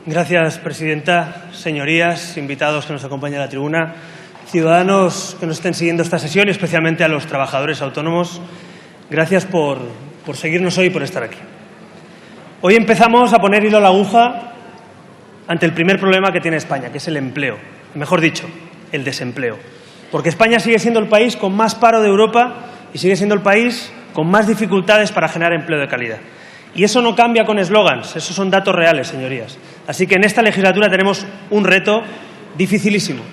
Gracias, presidenta. Señorías, invitados que nos acompañan a la tribuna, ciudadanos que nos estén siguiendo esta sesión y especialmente a los trabajadores autónomos, gracias por seguirnos hoy y por estar aquí. Hoy empezamos a poner hilo a la aguja ante el primer problema que tiene España, que es el empleo, mejor dicho, el desempleo. Porque España sigue siendo el país con más paro de Europa y sigue siendo el país con más dificultades para generar empleo de calidad. Y eso no cambia con eslogans, esos son datos reales, señorías. Así que en esta legislatura tenemos un reto dificilísimo,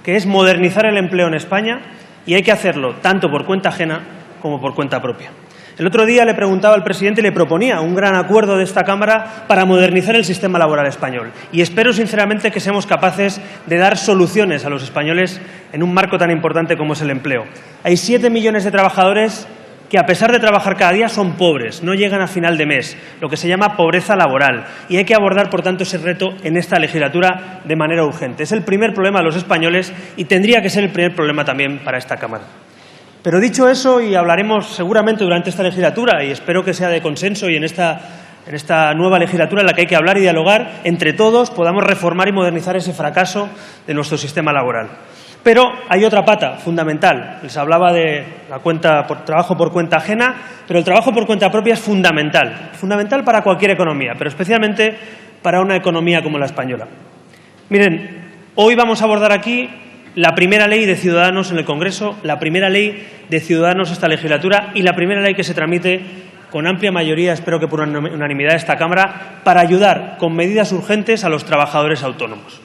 que es modernizar el empleo en España, y hay que hacerlo tanto por cuenta ajena como por cuenta propia. El otro día le preguntaba al presidente y le proponía un gran acuerdo de esta Cámara para modernizar el sistema laboral español. Y espero sinceramente que seamos capaces de dar soluciones a los españoles en un marco tan importante como es el empleo. Hay 7 millones de trabajadores que, a pesar de trabajar cada día, son pobres, no llegan a final de mes, lo que se llama pobreza laboral. Y hay que abordar, por tanto, ese reto en esta legislatura de manera urgente. Es el primer problema de los españoles y tendría que ser el primer problema también para esta Cámara. Pero dicho eso, y hablaremos seguramente durante esta legislatura, y espero que sea de consenso y en esta nueva legislatura en la que hay que hablar y dialogar, entre todos podamos reformar y modernizar ese fracaso de nuestro sistema laboral. Pero hay otra pata fundamental. Les hablaba de trabajo por cuenta ajena, pero el trabajo por cuenta propia es fundamental. Fundamental para cualquier economía, pero especialmente para una economía como la española. Miren, hoy vamos a abordar aquí la primera ley de Ciudadanos en el Congreso, la primera ley de Ciudadanos esta legislatura y la primera ley que se tramite con amplia mayoría, espero que por unanimidad de esta Cámara, para ayudar con medidas urgentes a los trabajadores autónomos.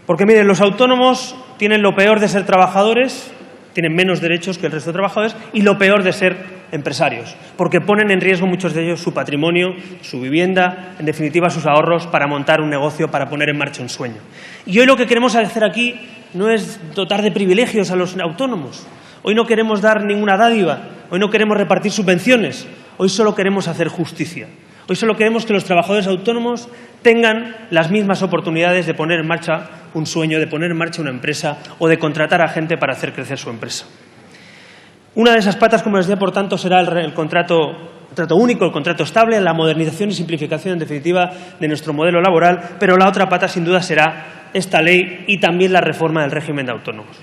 Porque, miren, los autónomos tienen lo peor de ser trabajadores, tienen menos derechos que el resto de trabajadores, y lo peor de ser empresarios, porque ponen en riesgo muchos de ellos su patrimonio, su vivienda, en definitiva sus ahorros para montar un negocio, para poner en marcha un sueño. Y hoy lo que queremos hacer aquí no es dotar de privilegios a los autónomos. Hoy no queremos dar ninguna dádiva, hoy no queremos repartir subvenciones, hoy solo queremos hacer justicia. Hoy solo queremos que los trabajadores autónomos tengan las mismas oportunidades de poner en marcha un sueño, de poner en marcha una empresa o de contratar a gente para hacer crecer su empresa. Una de esas patas, como les decía, por tanto, será el contrato único, el contrato estable, la modernización y simplificación, en definitiva, de nuestro modelo laboral, pero la otra pata, sin duda, será esta ley y también la reforma del régimen de autónomos.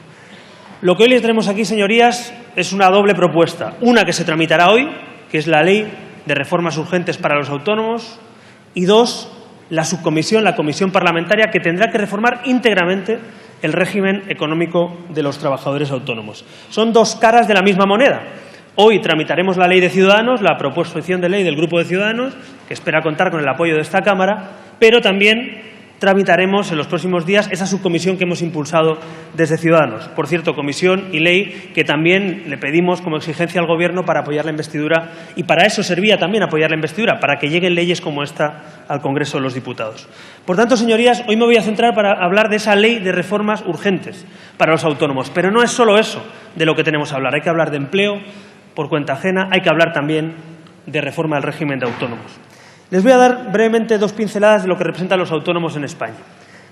Lo que hoy les tenemos aquí, señorías, es una doble propuesta. Una que se tramitará hoy, que es la ley de reformas urgentes para los autónomos, y dos, la subcomisión, la comisión parlamentaria, que tendrá que reformar íntegramente el régimen económico de los trabajadores autónomos. Son dos caras de la misma moneda. Hoy tramitaremos la ley de Ciudadanos, la proposición de ley del Grupo de Ciudadanos, que espera contar con el apoyo de esta Cámara, pero también tramitaremos en los próximos días esa subcomisión que hemos impulsado desde Ciudadanos. Por cierto, comisión y ley que también le pedimos como exigencia al Gobierno para apoyar la investidura, y para eso servía también apoyar la investidura, para que lleguen leyes como esta al Congreso de los Diputados. Por tanto, señorías, hoy me voy a centrar para hablar de esa ley de reformas urgentes para los autónomos. Pero no es solo eso de lo que tenemos que hablar. Hay que hablar de empleo por cuenta ajena, hay que hablar también de reforma del régimen de autónomos. Les voy a dar brevemente dos pinceladas de lo que representan los autónomos en España.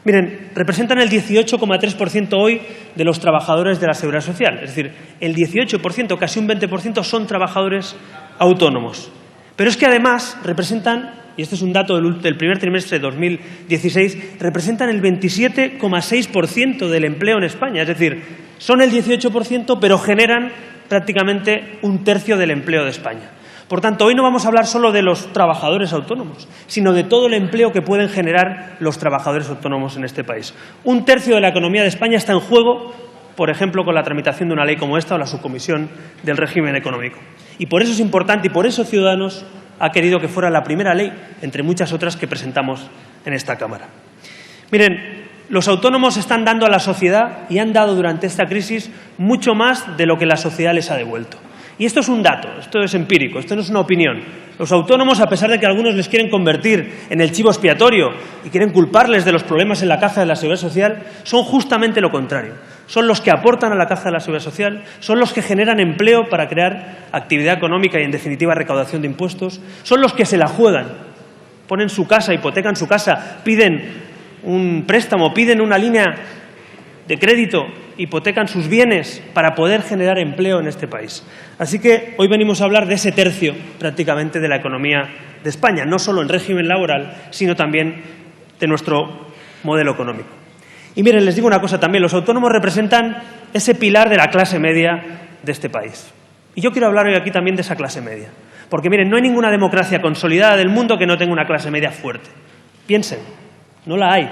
Miren, representan el 18,3% hoy de los trabajadores de la Seguridad Social. Es decir, el 18%, casi un 20%, son trabajadores autónomos. Pero es que además representan, y este es un dato del primer trimestre de 2016, representan el 27,6% del empleo en España. Es decir, son el 18%, pero generan prácticamente un tercio del empleo de España. Por tanto, hoy no vamos a hablar solo de los trabajadores autónomos, sino de todo el empleo que pueden generar los trabajadores autónomos en este país. Un tercio de la economía de España está en juego, por ejemplo, con la tramitación de una ley como esta o la subcomisión del régimen económico. Y por eso es importante, y por eso Ciudadanos ha querido que fuera la primera ley, entre muchas otras que presentamos en esta Cámara. Miren, los autónomos están dando a la sociedad, y han dado durante esta crisis, mucho más de lo que la sociedad les ha devuelto. Y esto es un dato, esto es empírico, esto no es una opinión. Los autónomos, a pesar de que algunos les quieren convertir en el chivo expiatorio y quieren culparles de los problemas en la caja de la Seguridad Social, son justamente lo contrario. Son los que aportan a la caja de la Seguridad Social, son los que generan empleo para crear actividad económica y, en definitiva, recaudación de impuestos. Son los que se la juegan, ponen su casa, hipotecan su casa, piden un préstamo, piden una línea de crédito, hipotecan sus bienes para poder generar empleo en este país. Así que hoy venimos a hablar de ese tercio prácticamente de la economía de España, no solo en régimen laboral, sino también de nuestro modelo económico. Y miren, les digo una cosa también, los autónomos representan ese pilar de la clase media de este país. Y yo quiero hablar hoy aquí también de esa clase media. Porque miren, no hay ninguna democracia consolidada del mundo que no tenga una clase media fuerte. Piensen, no la hay.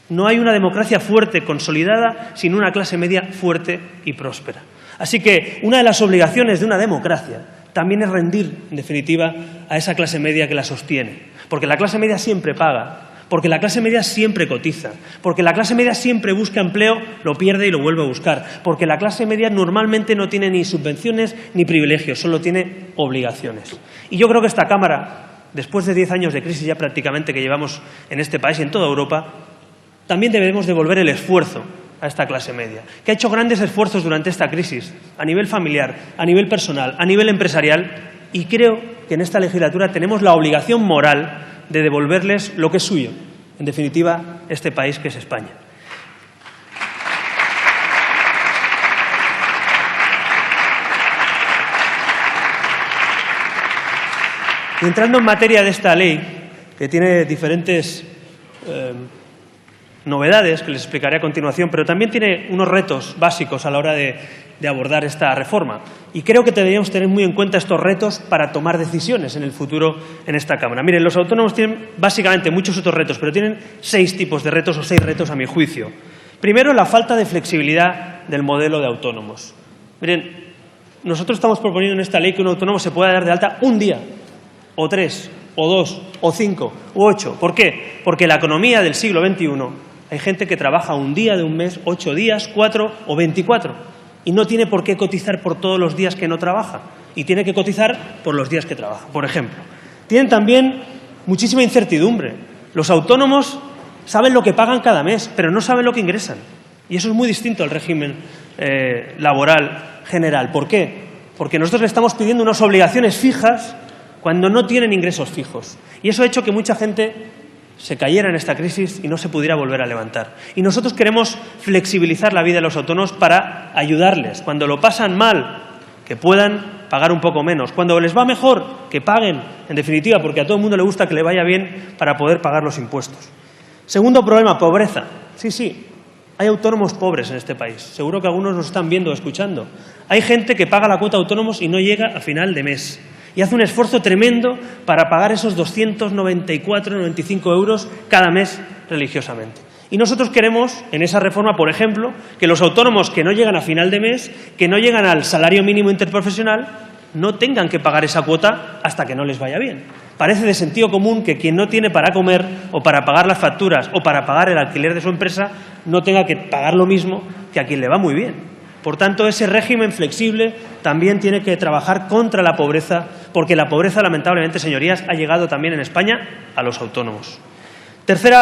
No hay una democracia fuerte, consolidada, sin una clase media fuerte y próspera. Así que una de las obligaciones de una democracia también es rendir, en definitiva, a esa clase media que la sostiene. Porque la clase media siempre paga, porque la clase media siempre cotiza, porque la clase media siempre busca empleo, lo pierde y lo vuelve a buscar, porque la clase media normalmente no tiene ni subvenciones ni privilegios, solo tiene obligaciones. Y yo creo que esta Cámara, después de 10 años de crisis ya prácticamente que llevamos en este país y en toda Europa, también debemos devolver el esfuerzo a esta clase media, que ha hecho grandes esfuerzos durante esta crisis, a nivel familiar, a nivel personal, a nivel empresarial, y creo que en esta legislatura tenemos la obligación moral de devolverles lo que es suyo, en definitiva, este país que es España. Y entrando en materia de esta ley, que tiene diferentes novedades que les explicaré a continuación, pero también tiene unos retos básicos a la hora de abordar esta reforma. Y creo que deberíamos tener muy en cuenta estos retos para tomar decisiones en el futuro en esta Cámara. Miren, los autónomos tienen básicamente muchos otros retos, pero tienen 6 tipos de retos o 6 retos a mi juicio. Primero, la falta de flexibilidad del modelo de autónomos. Miren, nosotros estamos proponiendo en esta ley que un autónomo se pueda dar de alta un día, o 3, o 2, o 5, o 8. ¿Por qué? Porque la economía del siglo XXI hay gente que trabaja un día de un mes, 8 días, 4 o 24, y no tiene por qué cotizar por todos los días que no trabaja, y tiene que cotizar por los días que trabaja, por ejemplo. Tienen también muchísima incertidumbre. Los autónomos saben lo que pagan cada mes, pero no saben lo que ingresan. Y eso es muy distinto al régimen laboral general. ¿Por qué? Porque nosotros le estamos pidiendo unas obligaciones fijas cuando no tienen ingresos fijos. Y eso ha hecho que mucha gente se cayera en esta crisis y no se pudiera volver a levantar. Y nosotros queremos flexibilizar la vida de los autónomos para ayudarles. Cuando lo pasan mal, que puedan pagar un poco menos. Cuando les va mejor, que paguen, en definitiva, porque a todo el mundo le gusta que le vaya bien para poder pagar los impuestos. Segundo problema, pobreza. Sí, hay autónomos pobres en este país. Seguro que algunos nos están viendo o escuchando. Hay gente que paga la cuota de autónomos y no llega a final de mes. Y hace un esfuerzo tremendo para pagar esos 294,95 euros cada mes religiosamente. Y nosotros queremos, en esa reforma, por ejemplo, que los autónomos que no llegan a final de mes, que no llegan al salario mínimo interprofesional, no tengan que pagar esa cuota hasta que no les vaya bien. Parece de sentido común que quien no tiene para comer o para pagar las facturas o para pagar el alquiler de su empresa no tenga que pagar lo mismo que a quien le va muy bien. Por tanto, ese régimen flexible también tiene que trabajar contra la pobreza, porque la pobreza, lamentablemente, señorías, ha llegado también en España a los autónomos. Tercer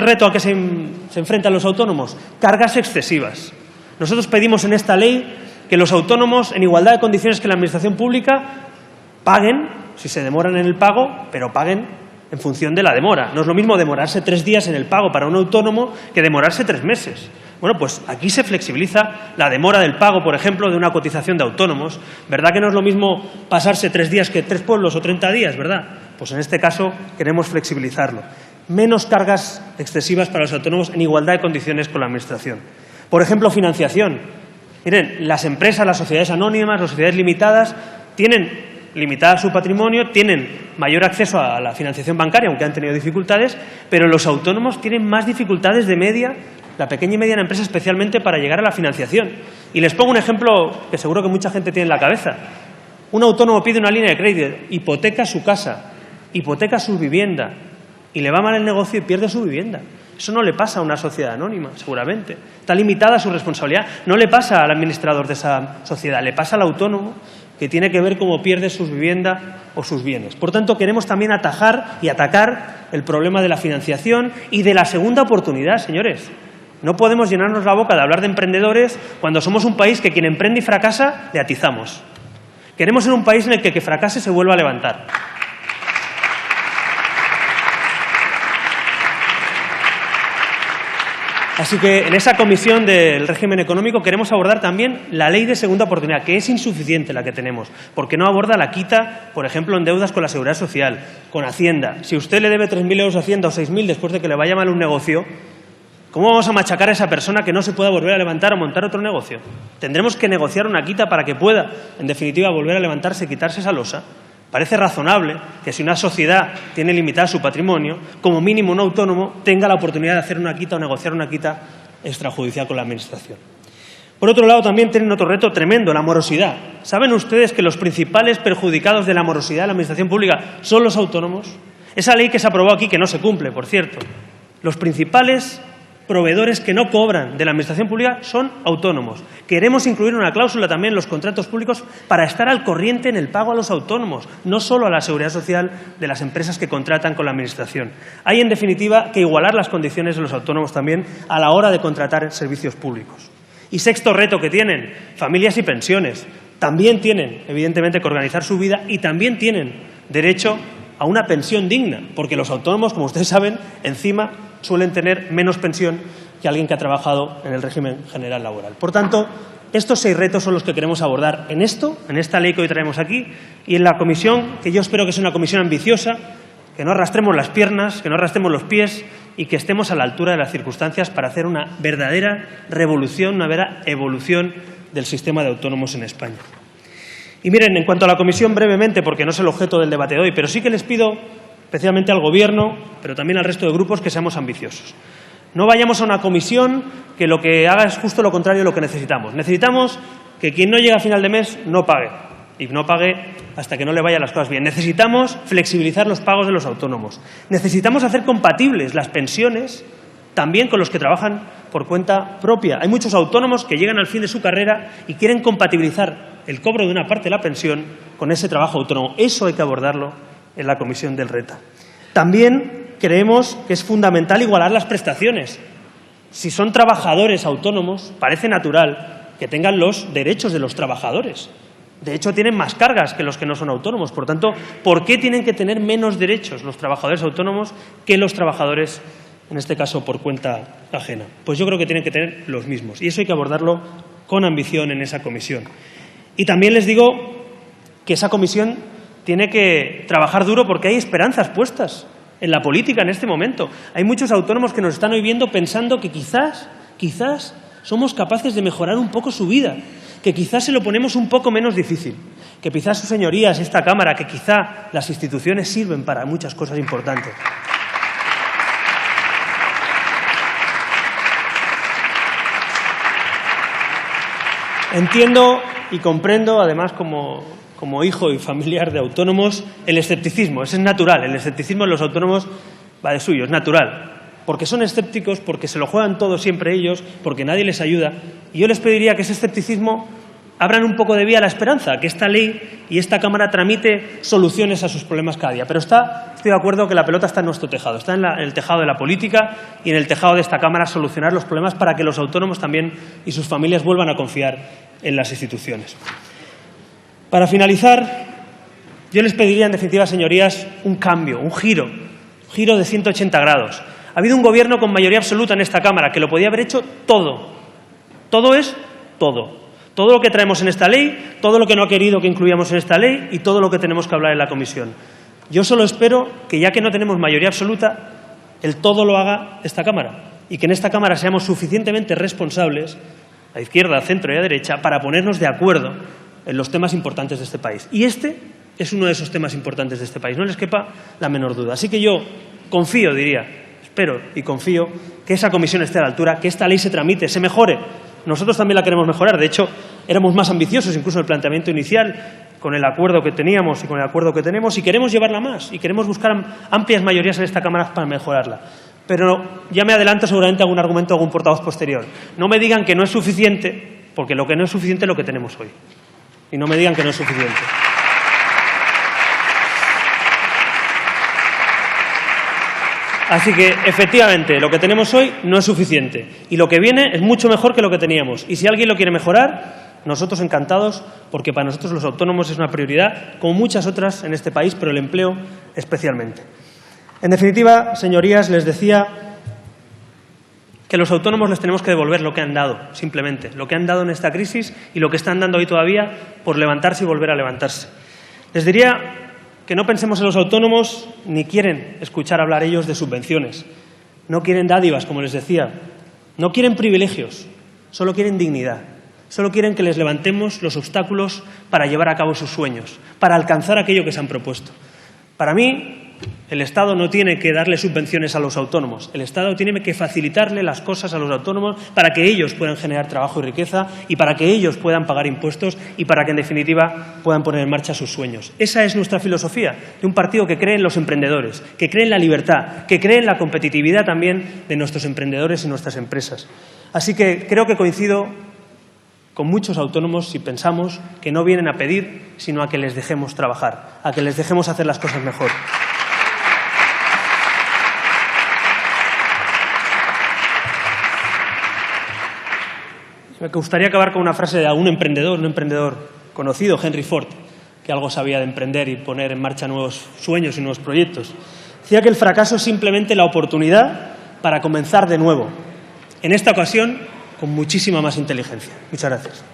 reto al que se enfrentan los autónomos, cargas excesivas. Nosotros pedimos en esta ley que los autónomos, en igualdad de condiciones que la administración pública, paguen, si se demoran en el pago, pero paguen en función de la demora. No es lo mismo demorarse 3 días en el pago para un autónomo que demorarse 3 meses. Bueno, pues aquí se flexibiliza la demora del pago, por ejemplo, de una cotización de autónomos. ¿Verdad que no es lo mismo pasarse 3 días que 3 pueblos o 30 días, verdad? Pues en este caso queremos flexibilizarlo. Menos cargas excesivas para los autónomos en igualdad de condiciones con la Administración. Por ejemplo, financiación. Miren, las empresas, las sociedades anónimas, las sociedades limitadas, tienen limitada su patrimonio, tienen mayor acceso a la financiación bancaria, aunque han tenido dificultades, pero los autónomos tienen más dificultades de media, la pequeña y mediana empresa especialmente, para llegar a la financiación. Y les pongo un ejemplo que seguro que mucha gente tiene en la cabeza. Un autónomo pide una línea de crédito, hipoteca su casa, hipoteca su vivienda, y le va mal el negocio y pierde su vivienda. Eso no le pasa a una sociedad anónima, seguramente. Está limitada su responsabilidad. No le pasa al administrador de esa sociedad, le pasa al autónomo, que tiene que ver cómo pierde su vivienda o sus bienes. Por tanto, queremos también atajar y atacar el problema de la financiación y de la segunda oportunidad, señores. No podemos llenarnos la boca de hablar de emprendedores cuando somos un país que quien emprende y fracasa, le atizamos. Queremos ser un país en el que fracase se vuelva a levantar. Así que en esa comisión del régimen económico queremos abordar también la ley de segunda oportunidad, que es insuficiente la que tenemos, porque no aborda la quita, por ejemplo, en deudas con la Seguridad Social, con Hacienda. Si usted le debe 3.000 euros a Hacienda o 6.000 después de que le vaya mal un negocio, ¿cómo vamos a machacar a esa persona que no se pueda volver a levantar o montar otro negocio? Tendremos que negociar una quita para que pueda, en definitiva, volver a levantarse y quitarse esa losa. Parece razonable que si una sociedad tiene limitado su patrimonio, como mínimo un autónomo tenga la oportunidad de hacer una quita o negociar una quita extrajudicial con la Administración. Por otro lado, también tienen otro reto tremendo, la morosidad. ¿Saben ustedes que los principales perjudicados de la morosidad de la Administración pública son los autónomos? Esa ley que se aprobó aquí, que no se cumple, por cierto. Los principales proveedores que no cobran de la Administración pública son autónomos. Queremos incluir una cláusula también en los contratos públicos para estar al corriente en el pago a los autónomos, no solo a la Seguridad Social de las empresas que contratan con la Administración. Hay, en definitiva, que igualar las condiciones de los autónomos también a la hora de contratar servicios públicos. Y sexto reto que tienen, familias y pensiones. También tienen, evidentemente, que organizar su vida y también tienen derecho a una pensión digna, porque los autónomos, como ustedes saben, encima suelen tener menos pensión que alguien que ha trabajado en el régimen general laboral. Por tanto, estos 6 retos son los que queremos abordar en esta ley que hoy traemos aquí y en la comisión, que yo espero que sea una comisión ambiciosa, que no arrastremos las piernas, que no arrastremos los pies y que estemos a la altura de las circunstancias para hacer una verdadera revolución, una verdadera evolución del sistema de autónomos en España. Y miren, en cuanto a la comisión, brevemente, porque no es el objeto del debate de hoy, pero sí que les pido, especialmente al Gobierno, pero también al resto de grupos, que seamos ambiciosos. No vayamos a una comisión que lo que haga es justo lo contrario de lo que necesitamos. Necesitamos que quien no llegue a final de mes no pague, y no pague hasta que no le vayan las cosas bien. Necesitamos flexibilizar los pagos de los autónomos. Necesitamos hacer compatibles las pensiones también con los que trabajan por cuenta propia. Hay muchos autónomos que llegan al fin de su carrera y quieren compatibilizar el cobro de una parte de la pensión con ese trabajo autónomo. Eso hay que abordarlo en la comisión del RETA. También creemos que es fundamental igualar las prestaciones. Si son trabajadores autónomos, parece natural que tengan los derechos de los trabajadores. De hecho, tienen más cargas que los que no son autónomos. Por tanto, ¿por qué tienen que tener menos derechos los trabajadores autónomos que los trabajadores, en este caso, por cuenta ajena? Pues yo creo que tienen que tener los mismos. Y eso hay que abordarlo con ambición en esa comisión. Y también les digo que esa comisión tiene que trabajar duro porque hay esperanzas puestas en la política en este momento. Hay muchos autónomos que nos están hoy viendo pensando que quizás somos capaces de mejorar un poco su vida, que quizás se lo ponemos un poco menos difícil, que quizás sus señorías, esta Cámara, que quizá las instituciones sirven para muchas cosas importantes. Entiendo y comprendo, además, como hijo y familiar de autónomos, el escepticismo. Ese es natural. El escepticismo en los autónomos va de suyo, es natural. Porque son escépticos, porque se lo juegan todo siempre ellos, porque nadie les ayuda. Y yo les pediría que ese escepticismo abran un poco de vía a la esperanza, que esta ley y esta Cámara tramite soluciones a sus problemas cada día. Pero estoy de acuerdo que la pelota está en nuestro tejado, está en el tejado de la política y en el tejado de esta Cámara solucionar los problemas para que los autónomos también y sus familias vuelvan a confiar en las instituciones. Para finalizar, yo les pediría, en definitiva, señorías, un cambio, un giro de 180 grados. Ha habido un gobierno con mayoría absoluta en esta Cámara que lo podía haber hecho todo. Todo es todo. Todo lo que traemos en esta ley, todo lo que no ha querido que incluyamos en esta ley y todo lo que tenemos que hablar en la comisión. Yo solo espero que, ya que no tenemos mayoría absoluta, el todo lo haga esta Cámara y que en esta Cámara seamos suficientemente responsables, a izquierda, a centro y a derecha, para ponernos de acuerdo en los temas importantes de este país. Y este es uno de esos temas importantes de este país, no les quepa la menor duda. Así que yo confío, espero y confío que esa comisión esté a la altura, que esta ley se tramite, se mejore. Nosotros también la queremos mejorar. De hecho, éramos más ambiciosos incluso en el planteamiento inicial con el acuerdo que teníamos y con el acuerdo que tenemos, y queremos llevarla más y queremos buscar amplias mayorías en esta Cámara para mejorarla. Pero ya me adelanto seguramente a algún argumento de algún portavoz posterior. No me digan que no es suficiente, porque lo que no es suficiente es lo que tenemos hoy. Y no me digan que no es suficiente. Así que, efectivamente, lo que tenemos hoy no es suficiente. Y lo que viene es mucho mejor que lo que teníamos. Y si alguien lo quiere mejorar, nosotros encantados, porque para nosotros los autónomos es una prioridad, como muchas otras en este país, pero el empleo especialmente. En definitiva, señorías, les decía que a los autónomos les tenemos que devolver lo que han dado, simplemente, lo que han dado en esta crisis y lo que están dando hoy todavía por levantarse y volver a levantarse. Les diría que no pensemos en los autónomos ni quieren escuchar hablar ellos de subvenciones. No quieren dádivas, como les decía. No quieren privilegios, solo quieren dignidad. Solo quieren que les levantemos los obstáculos para llevar a cabo sus sueños, para alcanzar aquello que se han propuesto. Para mí, el Estado no tiene que darle subvenciones a los autónomos. El Estado tiene que facilitarle las cosas a los autónomos para que ellos puedan generar trabajo y riqueza y para que ellos puedan pagar impuestos y para que, en definitiva, puedan poner en marcha sus sueños. Esa es nuestra filosofía de un partido que cree en los emprendedores, que cree en la libertad, que cree en la competitividad también de nuestros emprendedores y nuestras empresas. Así que creo que coincido con muchos autónomos si pensamos que no vienen a pedir, sino a que les dejemos trabajar, a que les dejemos hacer las cosas mejor. Me gustaría acabar con una frase de un emprendedor conocido, Henry Ford, que algo sabía de emprender y poner en marcha nuevos sueños y nuevos proyectos. Decía que el fracaso es simplemente la oportunidad para comenzar de nuevo. En esta ocasión, con muchísima más inteligencia. Muchas gracias.